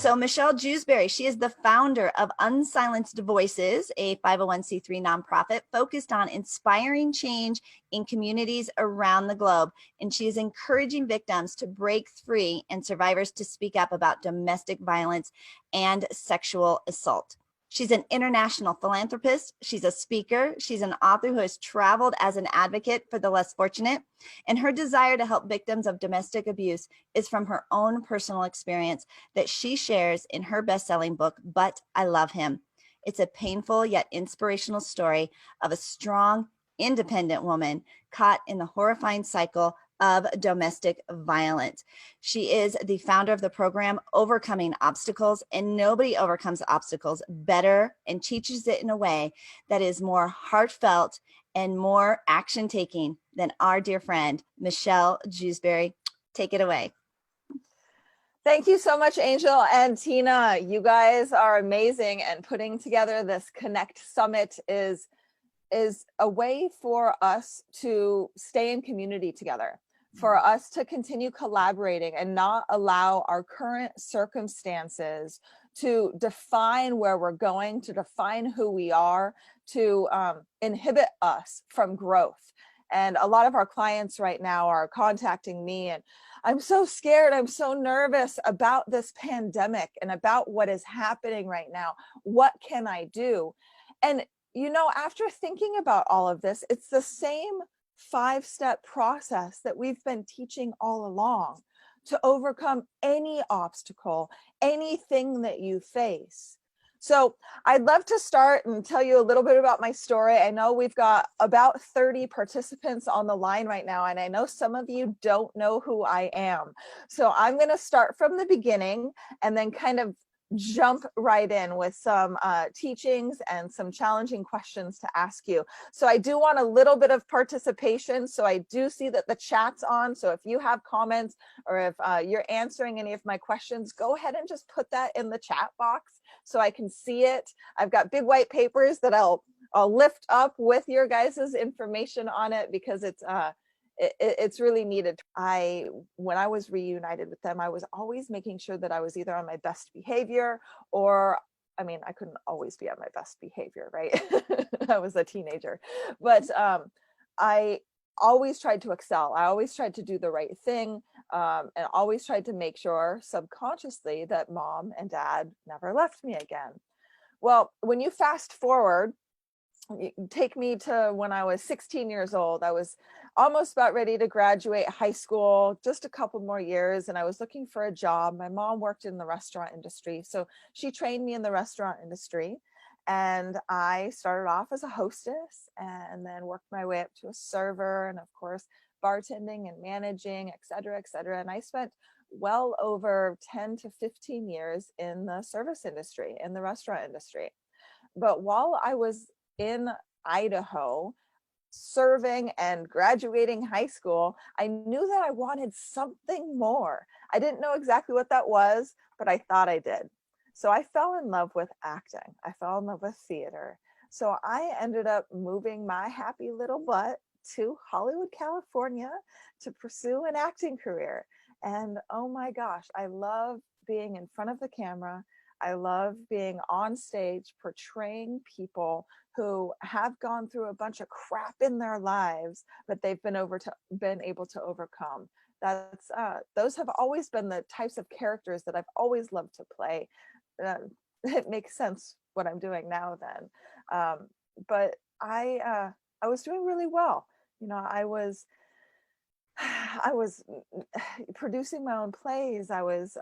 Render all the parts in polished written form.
So Michelle Jewsbury, she is the founder of Unsilenced Voices, a 501c3 nonprofit focused on inspiring change in communities around the globe. And she is encouraging victims to break free and survivors to speak up about domestic violence and sexual assault. She's an international philanthropist. She's a speaker. She's an author who has traveled as an advocate for the less fortunate. And her desire to help victims of domestic abuse is from her own personal experience that she shares in her best-selling book, But I Love Him. It's a painful yet inspirational story of a strong, independent woman caught in the horrifying cycle of domestic violence. She is the founder of the program Overcoming Obstacles, and nobody overcomes obstacles better and teaches it in a way that is more heartfelt and more action taking than our dear friend, Michelle Jewsbury. Take it away. Thank you so much, Angel and Tina. You guys are amazing, and putting together this Connect Summit is a way for us to stay in community together, for us to continue collaborating and not allow our current circumstances to define where we're going, to define who we are, to inhibit us from growth. And a lot of our clients right now are contacting me, and I'm so scared, I'm so nervous about this pandemic and about what is happening right now. What can I do? And you know, after thinking about all of this, it's the same 5-step process that we've been teaching all along to overcome any obstacle, anything that you face. So I'd love to start and tell you a little bit about my story. I know we've got about 30 participants on the line right now, and I know some of you don't know who I am. So I'm going to start from the beginning and then kind of jump right in with some teachings and some challenging questions to ask you. So I do want a little bit of participation. So I do see that the chat's on. So if you have comments or if you're answering any of my questions, go ahead and just put that in the chat box so I can see it. I've got big white papers that I'll lift up with your guys' information on it because it's really needed. When I was reunited with them, I was always making sure that I was either on my best behavior or, I mean, I couldn't always be on my best behavior, right? I was a teenager, but I always tried to excel. I always tried to do the right thing, and always tried to make sure subconsciously that mom and dad never left me again. Well, when you fast forward, take me to when I was 16 years old. I was almost about ready to graduate high school, just a couple more years, and I was looking for a job. My mom worked in the restaurant industry, so she trained me in the restaurant industry, and I started off as a hostess and then worked my way up to a server, and of course bartending and managing, et cetera, et cetera. And I spent well over 10 to 15 years in the service industry, in the restaurant industry. But while I was in Idaho serving and graduating high school, I knew that I wanted something more. I didn't know exactly what that was, but I thought I did. So I fell in love with acting. I fell in love with theater. So I ended up moving my happy little butt to Hollywood, California to pursue an acting career. And oh my gosh, I love being in front of the camera. I love being on stage portraying people who have gone through a bunch of crap in their lives, but they've been able to overcome. Those have always been the types of characters that I've always loved to play. It makes sense what I'm doing now then. But I was doing really well. You know, I was producing my own plays. I was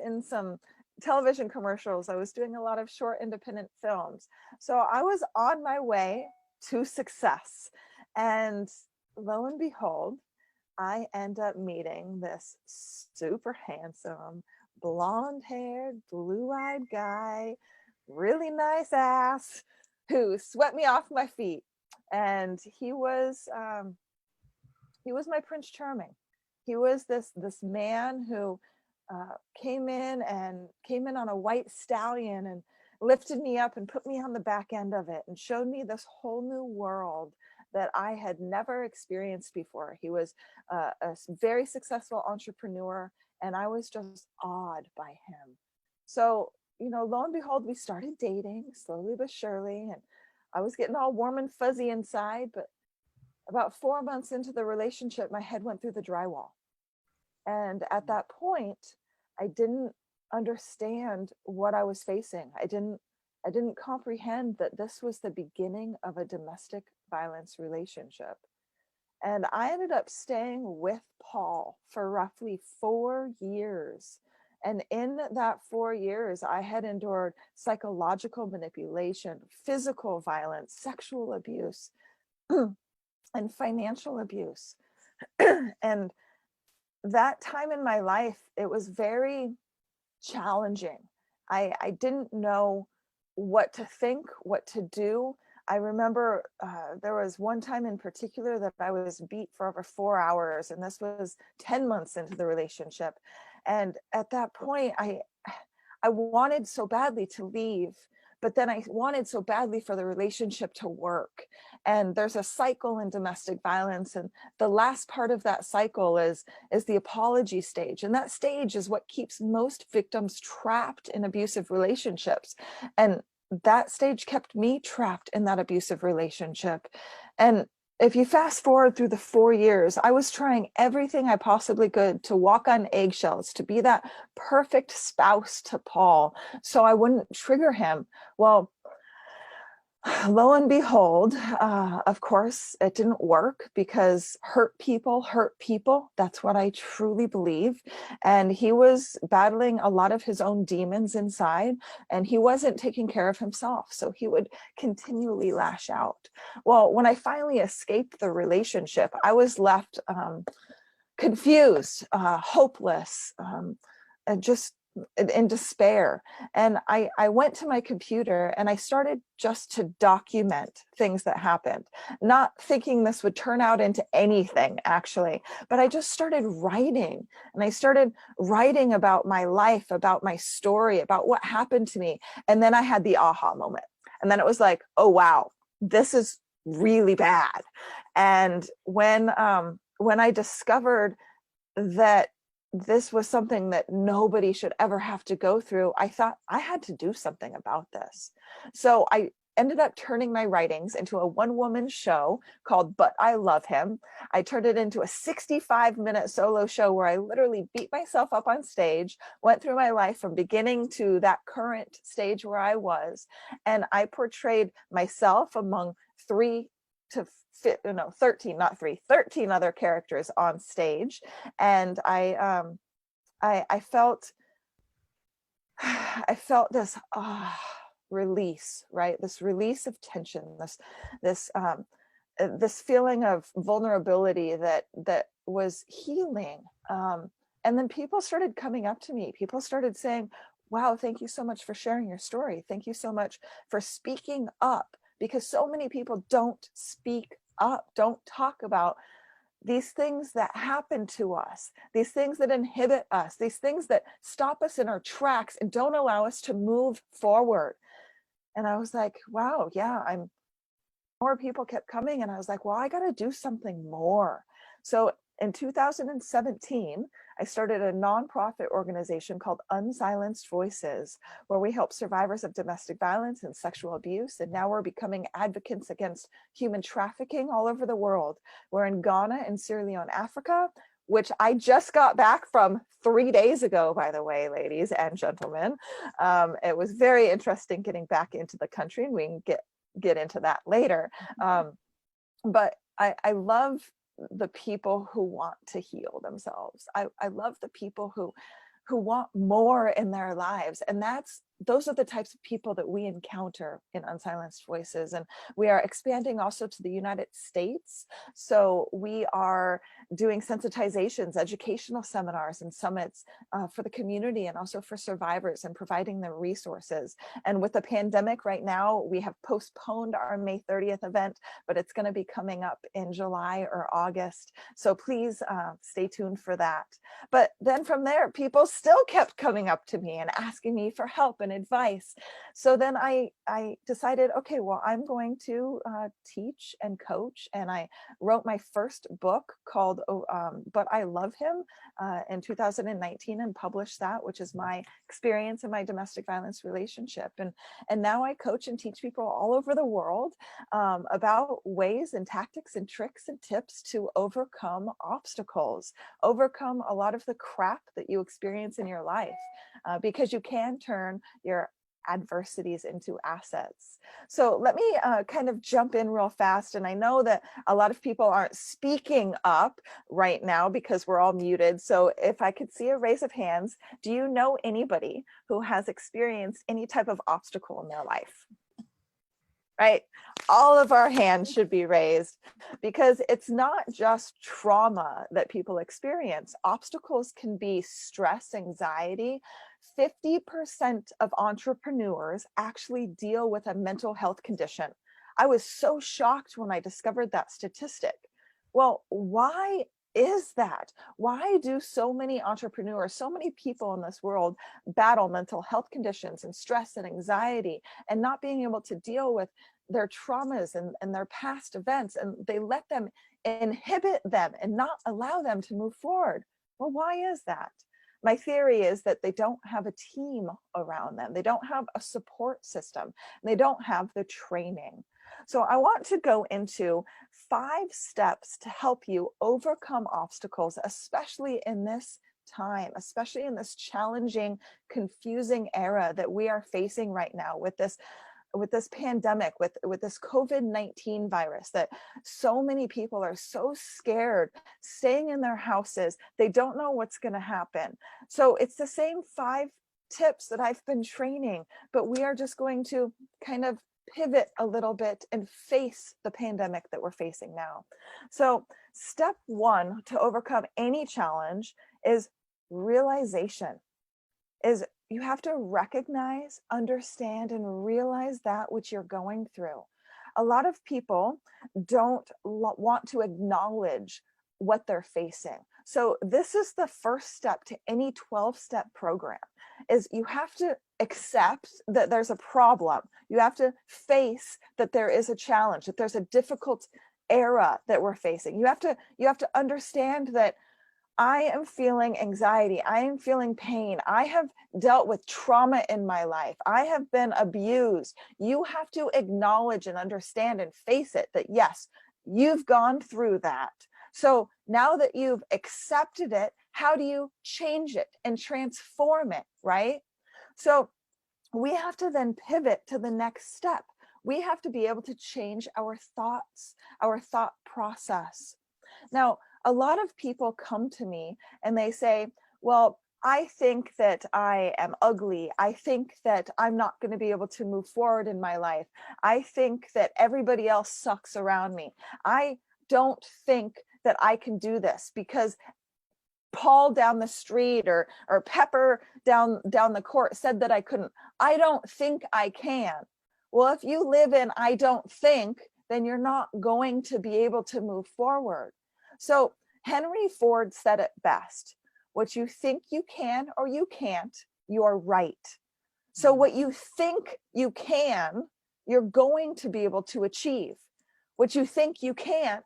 in some television commercials. I was doing a lot of short independent films. So I was on my way to success. And lo and behold, I end up meeting this super handsome, blonde-haired, blue-eyed guy, really nice ass, who swept me off my feet. And he was my Prince Charming. He was this man who came in on a white stallion and lifted me up and put me on the back end of it and showed me this whole new world that I had never experienced before. He was a very successful entrepreneur, and I was just awed by him. So, lo and behold, we started dating slowly but surely. And I was getting all warm and fuzzy inside. But about 4 months into the relationship, my head went through the drywall. And at that point, I didn't understand what I was facing. I didn't comprehend that this was the beginning of a domestic violence relationship. And I ended up staying with Paul for roughly 4 years. And in that 4 years, I had endured psychological manipulation, physical violence, sexual abuse, and financial abuse. And that time in my life, it was very challenging. I didn't know what to think, what to do. I remember there was one time in particular that I was beat for over 4 hours, and this was 10 months into the relationship. And at that point, I wanted so badly to leave, but then I wanted so badly for the relationship to work. And there's a cycle in domestic violence, and the last part of that cycle is the apology stage. And that stage is what keeps most victims trapped in abusive relationships. And that stage kept me trapped in that abusive relationship. And if you fast forward through the 4 years, I was trying everything I possibly could to walk on eggshells, to be that perfect spouse to Paul so I wouldn't trigger him. Well, lo and behold, of course, it didn't work, because hurt people hurt people. That's what I truly believe. And he was battling a lot of his own demons inside, and he wasn't taking care of himself. So he would continually lash out. Well, when I finally escaped the relationship, I was left confused, hopeless, and just in despair. And I went to my computer and I started just to document things that happened, not thinking this would turn out into anything actually, but I just started writing. And I started writing about my life, about my story, about what happened to me. And then I had the aha moment. And then it was like, oh, wow, this is really bad. And when I discovered that this was something that nobody should ever have to go through, I thought I had to do something about this. So I ended up turning my writings into a one-woman show called But I Love Him. I turned it into a 65-minute solo show where I literally beat myself up on stage, went through my life from beginning to that current stage where I was, and I portrayed myself among 13 other characters on stage. And I felt this release, right? This release of tension, this feeling of vulnerability that was healing. And then people started coming up to me. People started saying, wow, thank you so much for sharing your story. Thank you so much for speaking up, because so many people don't speak up, don't talk about these things that happen to us, these things that inhibit us, these things that stop us in our tracks and don't allow us to move forward. And I was like, wow, yeah, more people kept coming. And I was like, well, I got to do something more. So in 2017, I started a nonprofit organization called Unsilenced Voices, where we help survivors of domestic violence and sexual abuse. And now we're becoming advocates against human trafficking all over the world. We're in Ghana and Sierra Leone, Africa, which I just got back from 3 days ago, by the way, ladies and gentlemen. It was very interesting getting back into the country, and we can get into that later. But I love the people who want to heal themselves. I love the people who want more in their lives. And those are the types of people that we encounter in Unsilenced Voices. And we are expanding also to the United States. So we are doing sensitizations, educational seminars and summits for the community, and also for survivors, and providing them resources. And with the pandemic right now, we have postponed our May 30th event, but it's going to be coming up in July or August. So please stay tuned for that. But then from there, people still kept coming up to me and asking me for help and and advice. So then I decided, okay, well, I'm going to teach and coach. And I wrote my first book called But I Love Him in 2019 and published that, which is my experience in my domestic violence relationship. And now I coach and teach people all over the world about ways and tactics and tricks and tips to overcome obstacles, overcome a lot of the crap that you experience in your life, because you can turn your adversities into assets. So let me kind of jump in real fast. And I know that a lot of people aren't speaking up right now because we're all muted. So if I could see a raise of hands, do you know anybody who has experienced any type of obstacle in their life? Right? All of our hands should be raised, because it's not just trauma that people experience. Obstacles can be stress, anxiety. 50% of entrepreneurs actually deal with a mental health condition. I was so shocked when I discovered that statistic. Well, why is that? Why do so many entrepreneurs, so many people in this world battle mental health conditions and stress and anxiety and not being able to deal with their traumas and their past events, and they let them inhibit them and not allow them to move forward? Well, why is that? My theory is that they don't have a team around them. They don't have a support system. They don't have the training. So I want to go into 5 steps to help you overcome obstacles, especially in this time, especially in this challenging, confusing era that we are facing right now with this pandemic, with this COVID-19 virus, that so many people are so scared, staying in their houses. They don't know what's going to happen. So it's the same 5 tips that I've been training, but we are just going to kind of pivot a little bit and face the pandemic that we're facing now. So step 1 to overcome any challenge is realization. Is you have to recognize, understand, and realize that which you're going through. A lot of people don't want to acknowledge what they're facing. So this is the first step to any 12-step program, is you have to accept that there's a problem. You have to face that there is a challenge, that there's a difficult era that we're facing. You have to understand that I am feeling anxiety. I am feeling pain. I have dealt with trauma in my life. I have been abused. You have to acknowledge and understand and face it, that yes, you've gone through that. So now that you've accepted it, how do you change it and transform it, right? So we have to then pivot to the next step. We have to be able to change our thoughts, our thought process. Now, a lot of people come to me and they say, well, I think that I am ugly. I think that I'm not going to be able to move forward in my life. I think that everybody else sucks around me. I don't think that I can do this because Paul down the street or Pepper down the court said that I couldn't. I don't think I can. Well, if you live in I don't think, then you're not going to be able to move forward. So Henry Ford said it best: what you think you can or you can't, you're right. So what you think you can, you're going to be able to achieve. What you think you can't,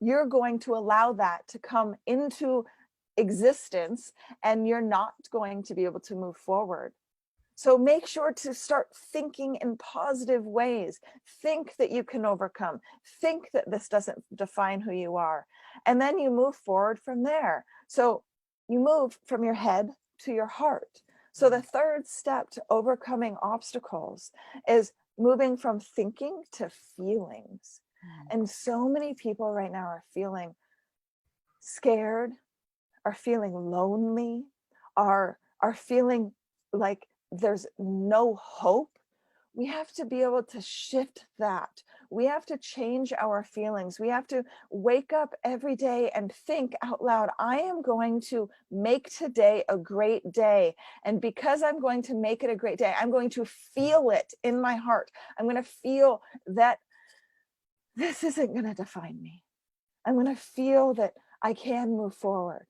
you're going to allow that to come into existence, and you're not going to be able to move forward. So make sure to start thinking in positive ways. Think that you can overcome. Think that this doesn't define who you are. And then you move forward from there. So you move from your head to your heart. So the third step to overcoming obstacles is moving from thinking to feelings. And so many people right now are feeling scared, are feeling lonely, are feeling like there's no hope. We have to be able to shift that. We have to change our feelings. We have to wake up every day and think out loud, I am going to make today a great day. And because I'm going to make it a great day, I'm going to feel it in my heart. I'm going to feel that this isn't going to define me. I'm going to feel that I can move forward.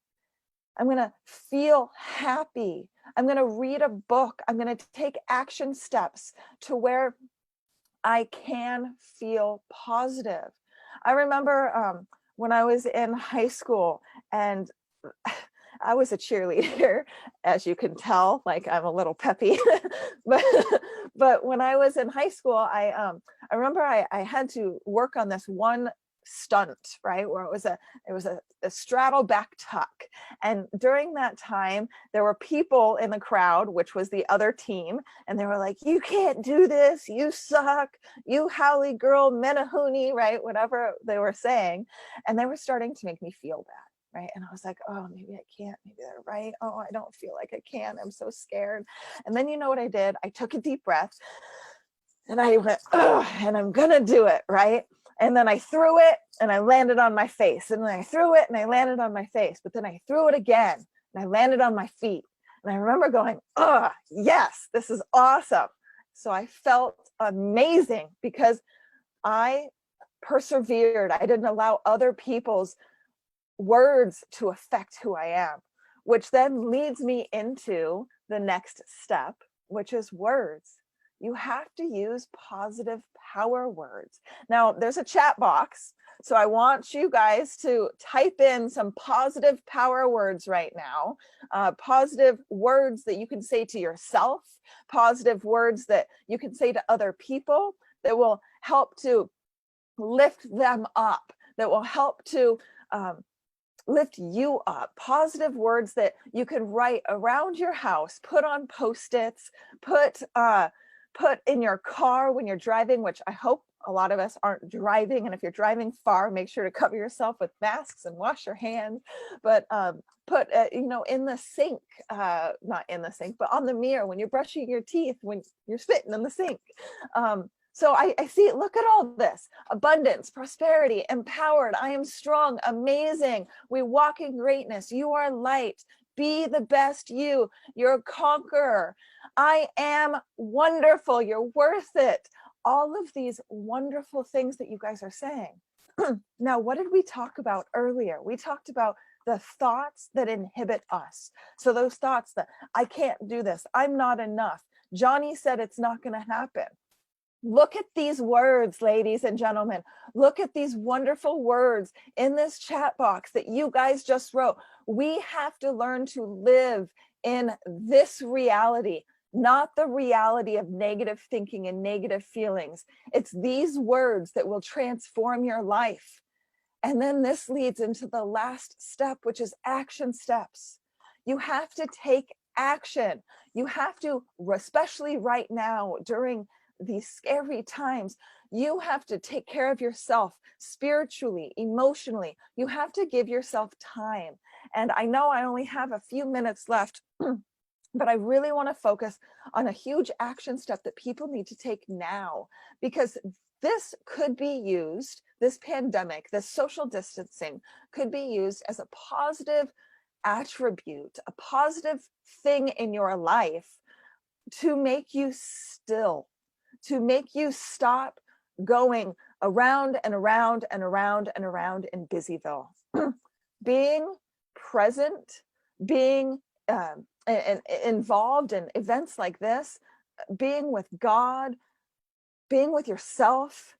I'm going to feel happy. I'm going to read a book. I'm going to take action steps to where I can feel positive. I remember when I was in high school, and I was a cheerleader, as you can tell, like I'm a little peppy. but but when I was in high school, I remember I had to work on this one stunt, right, where it was a straddle back tuck. And during that time, there were people in the crowd, which was the other team, and they were like, "You can't do this, you suck, you Howley girl, Menahuni," right, whatever they were saying. And they were starting to make me feel bad, right? And I was like, oh, maybe I can't, maybe they're right. Oh, I don't feel like I can, I'm so scared. And then you know what I did? I took a deep breath and I went, oh, and I'm gonna do it, right? And then I threw it and I landed on my face. And then I threw it and I landed on my face. But then I threw it again and I landed on my feet. And I remember going, oh, yes, this is awesome. So I felt amazing because I persevered. I didn't allow other people's words to affect who I am, which then leads me into the next step, which is words. You have to use positive power words. Now, there's a chat box, so I want you guys to type in some positive power words right now, positive words that you can say to yourself, positive words that you can say to other people that will help to lift them up, that will help to lift you up, positive words that you can write around your house, put on Post-its, put in your car when you're driving, which I hope a lot of us aren't driving. And if you're driving far, make sure to cover yourself with masks and wash your hands. But put, in the sink, not in the sink, but on the mirror when you're brushing your teeth, when you're spitting in the sink. So I see, look at all this: abundance, prosperity, empowered, I am strong, amazing, we walk in greatness, you are light, be the best you, you're a conqueror, I am wonderful, you're worth it. All of these wonderful things that you guys are saying. Now, what did we talk about earlier? We talked about the thoughts that inhibit us. So those thoughts that I can't do this, I'm not enough, Johnny said it's not going to happen. Look at these words, ladies and gentlemen. Look at these wonderful words in this chat box that you guys just wrote. We have to learn to live in this reality, not the reality of negative thinking and negative feelings. It's these words that will transform your life. And then this leads into the last step, which is action steps. You have to take action. You have to, especially right now during these scary times, you have to take care of yourself spiritually, emotionally. You have to give yourself time. And I know I only have a few minutes left, but I really want to focus on a huge action step that people need to take now, because this could be used, this pandemic, this social distancing could be used as a positive attribute, a positive thing in your life to make you still, to make you stop going around and around and around and around in Busyville. Being present, being involved in events like this, being with God, being with yourself,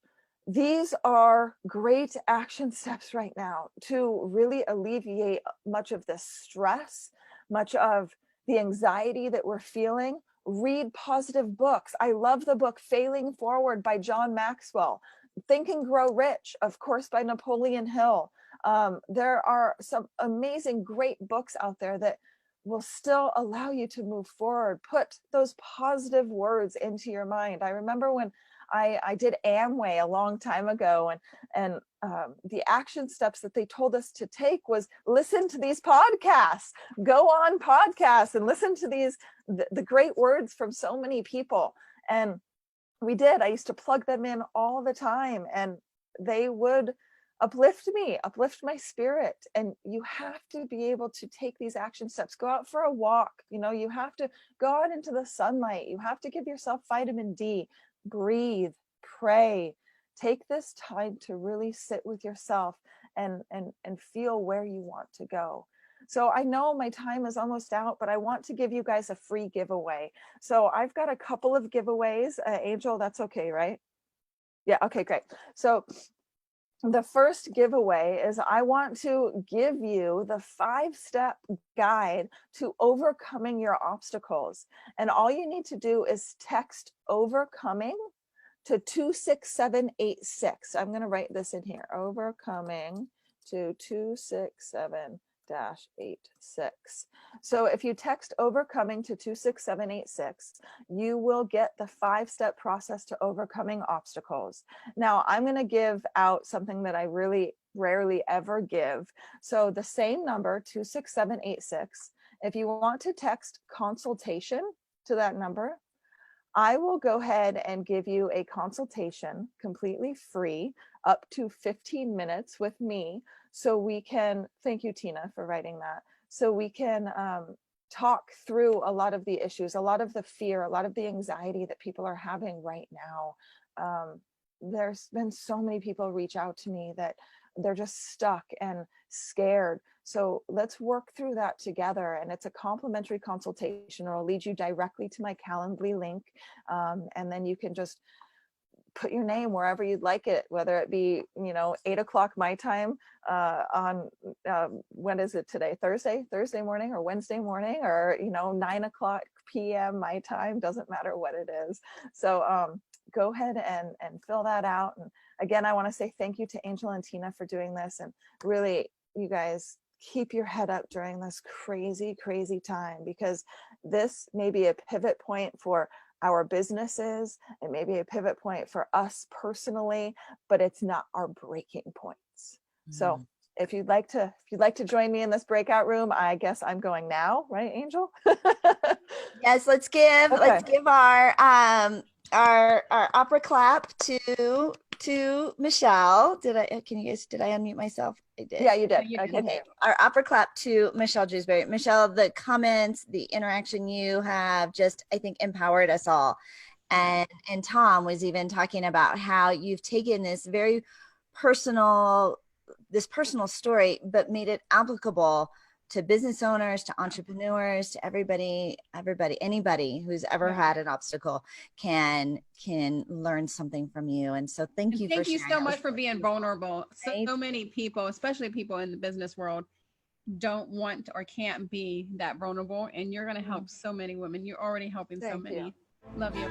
these are great action steps right now to really alleviate much of the stress, much of the anxiety that we're feeling. Read positive books. I love the book Failing Forward by John Maxwell. Think and Grow Rich, of course, by Napoleon Hill. There are some amazing, great books out there that will still allow you to move forward. Put those positive words into your mind. I remember when I did Amway a long time ago, and the action steps that they told us to take was listen to these podcasts, go on podcasts and listen to these, the great words from so many people. And we did. I used to plug them in all the time, and they would uplift me, uplift my spirit. And you have to be able to take these action steps. Go out for a walk. You have to go out into the sunlight. You have to give yourself vitamin D. Breathe, pray, take this time to really sit with yourself and feel where you want to go. So I know my time is almost out, but I want to give you guys a free giveaway. So I've got a couple of giveaways. Angel, that's okay, right? Yeah, okay, great. So the first giveaway is I want to give you the 5-step guide to overcoming your obstacles. And all you need to do is text overcoming to 26786. I'm going to write this in here. Overcoming to 267-86. So if you text overcoming to 26786, you will get the 5-step process to overcoming obstacles. Now I'm going to give out something that I really rarely ever give. So the same number, 26786, if you want to text consultation to that number, I will go ahead and give you a consultation completely free, up to 15 minutes with me. So we can, thank you, Tina, for writing that. So we can talk through a lot of the issues, a lot of the fear, a lot of the anxiety that people are having right now. There's been so many people reach out to me that they're just stuck and scared. So let's work through that together. And it's a complimentary consultation, or I'll lead you directly to my Calendly link. And then you can just put your name wherever you'd like it, whether it be, 8 o'clock my time on, when is it today? Thursday morning, or Wednesday morning, or, 9 o'clock PM my time, doesn't matter what it is. So go ahead and fill that out. And again, I want to say thank you to Angel and Tina for doing this. And really, you guys, keep your head up during this crazy, crazy time, because this may be a pivot point for our businesses. It may be a pivot point for us personally, but it's not our breaking points. So if you'd like to join me in this breakout room, I guess I'm going now, right, Angel? Yes, let's give our opera clap to Michelle. Did I unmute myself? I did. Yeah, you did. I can hear you. Our opera clap to Michelle Jewsbury. Michelle, the comments, the interaction you have just, I think, empowered us all. And Tom was even talking about how you've taken this very personal story, but made it applicable to business owners, to entrepreneurs, to everybody, anybody who's ever had an obstacle can learn something from you. And so thank you so much for being vulnerable. So many people, especially people in the business world, don't want or can't be that vulnerable, and you're going to help so many women. You're already helping so many. Love you.